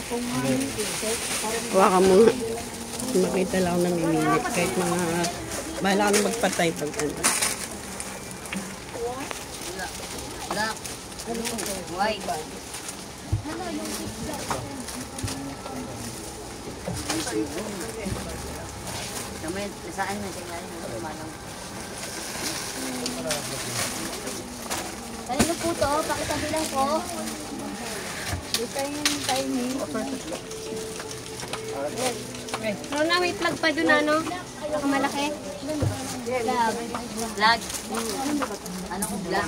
Hawakan mo nga. Makita lang ako namimili. Kahit mga, bahala ka na magpatay pag ano. Black. White. Kami, saan na siya ngayon? Tumalang. Kanino po to? Pakitabi lang po. Ito yung timing. Rona, may plug pa doon ano? Malaki. Vlog. Ano ko vlog?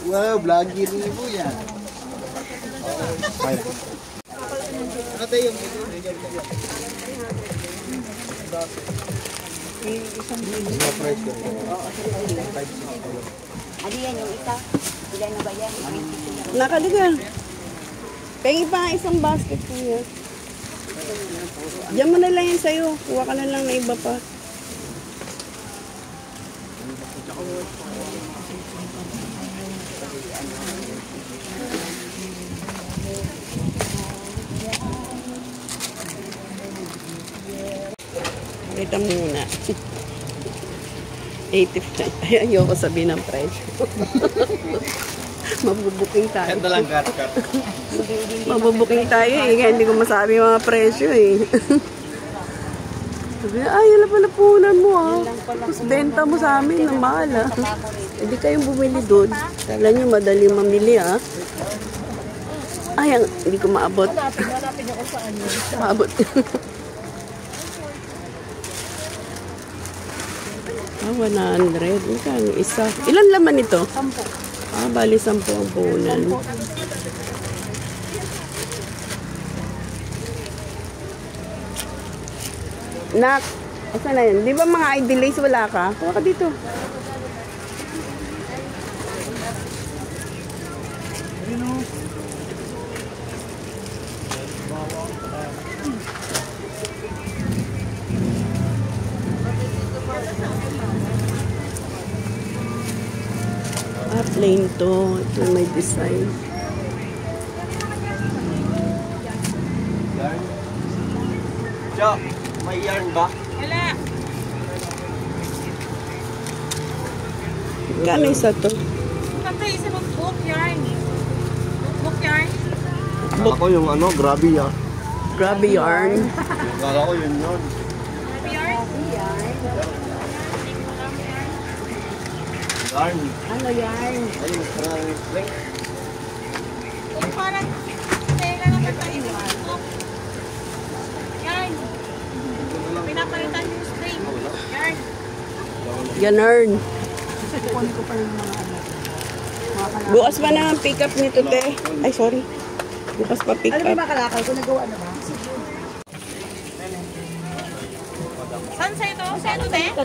Wow, vlogger po yan. Ano tayo yung Ano yan yung isa? Ilan na ba yan? Nakaligan. Pengi pa isang basket po yan. Diyan mo na lang yan sa'yo. Kuha ka na lang na iba pa. Ito muna. 85. Ay, ayoko sabihin ng price. Mabubuking tayo. Ganda lang, cut. Mabubuking tayo eh. Kaya hindi ko masabi yung mga presyo eh. Sabi na, ay, yun pala punan mo ah. Tapos benta mo sa amin ng mahal ah. Hindi kayong bumili doon. Kala nyo madali mamili ah. Ay, hindi ko maabot. Maabot. Ah, 100. Magkano isa? Ilan laman ito? 10. Ah, bali 10 ang punan. Nak, asa na yun? Di ba mga ID lace wala ka? Kuha ka dito. Ah, plain to. Ito may design. Yarn? Chok, may yarn ba? Wala. Kano isa to? Ito isa ng book yarn. Book yarn. Akala ko yung ano, grabe ah. Grabe yarn. Akala ko yun yun. Yarn? Yarn. Ano yarn? Ay, mas maraming string. Yung parang tela na magkaiwan. Yarn. Pinapalitan yung string. Yarn. Ganarn. Bukas pa na ang pick up nito, te. Ay, sorry. Bukas pa pick up. Alam mo ba kalakal ko nagawa na ba? Saan sa ito? Sa ito, te?